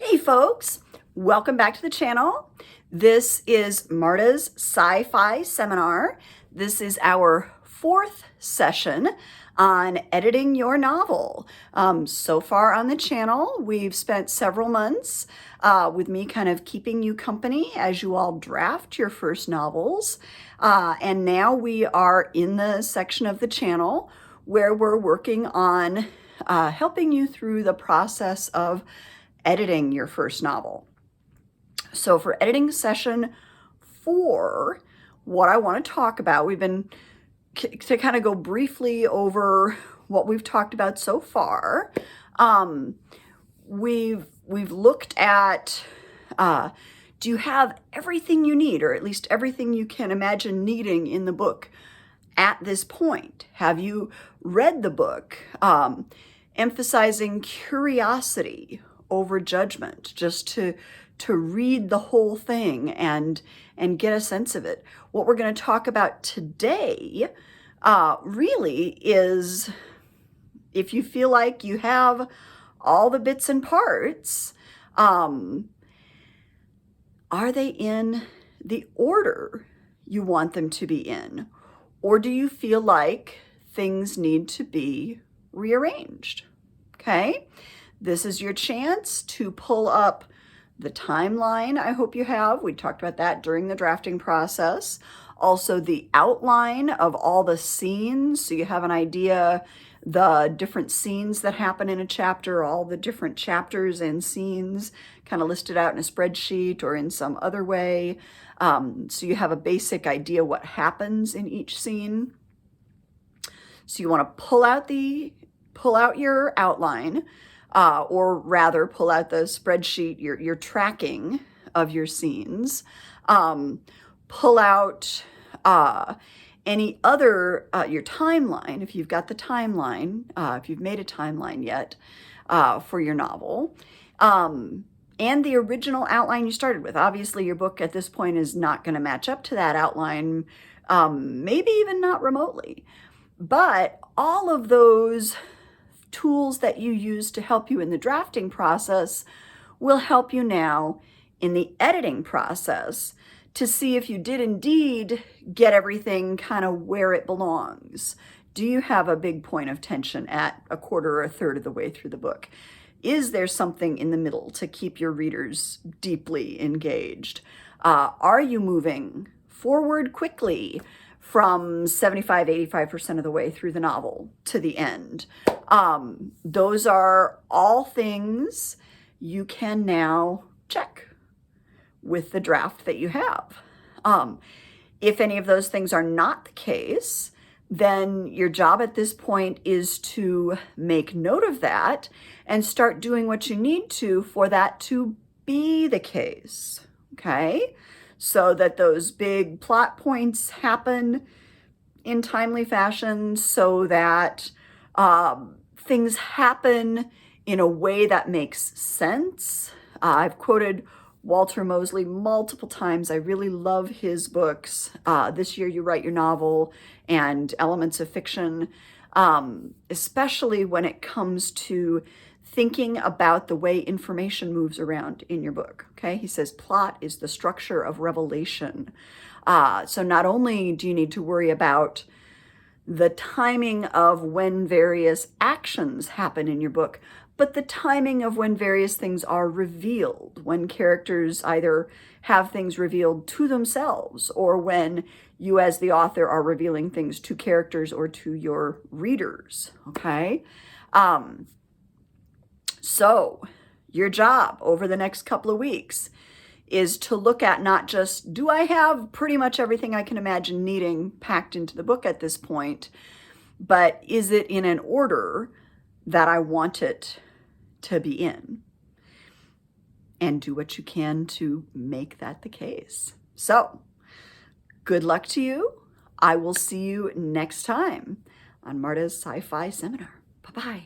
Hey folks, welcome back to the channel. This is Marta's Sci-Fi Seminar. This is our fourth session on editing your novel. So far on the channel, we've spent several months with me kind of keeping you company as you all draft your first novels. And now we are in the section of the channel where we're working on helping you through the process of editing your first novel. So for editing session 4, what I want to talk about, we've been to kind of go briefly over what we've talked about so far. We've looked at, do you have everything you need, or at least everything you can imagine needing in the book at this point? Have you read the book? Emphasizing curiosity over judgment, just to read the whole thing and get a sense of it. What we're going to talk about today really is, if you feel like you have all the bits and parts, are they in the order you want them to be in? Or do you feel like things need to be rearranged? Okay? This is your chance to pull up the timeline I hope you have. We talked about that during the drafting process. Also the outline of all the scenes, so you have an idea the different scenes that happen in a chapter, all the different chapters and scenes kind of listed out in a spreadsheet or in some other way. So you have a basic idea what happens in each scene. So you want to pull out your outline, or rather pull out the spreadsheet, your tracking of your scenes. Pull out any other, your timeline, if you've got the timeline, if you've made a timeline yet for your novel, and the original outline you started with. Obviously, your book at this point is not going to match up to that outline, maybe even not remotely. But all of those tools that you use to help you in the drafting process will help you now in the editing process to see if you did indeed get everything kind of where it belongs. Do you have a big point of tension at a quarter or a third of the way through the book? Is there something in the middle to keep your readers deeply engaged? Are you moving forward quickly from 75, 85% of the way through the novel to the end? Those are all things you can now check with the draft that you have. If any of those things are not the case, then your job at this point is to make note of that and start doing what you need to for that to be the case, okay? So that those big plot points happen in timely fashion, so that things happen in a way that makes sense. I've quoted Walter Mosley multiple times. I really love his books, This Year You Write Your Novel and Elements of Fiction, especially when it comes to thinking about the way information moves around in your book, okay? He says plot is the structure of revelation. So not only do you need to worry about the timing of when various actions happen in your book, but the timing of when various things are revealed, when characters either have things revealed to themselves or when you as the author are revealing things to characters or to your readers, okay? So your job over the next couple of weeks is to look at not just, do I have pretty much everything I can imagine needing packed into the book at this point, but is it in an order that I want it to be in? And do what you can to make that the case. So, good luck to you. I will see you next time on Marta's Sci-Fi Seminar. Bye-bye.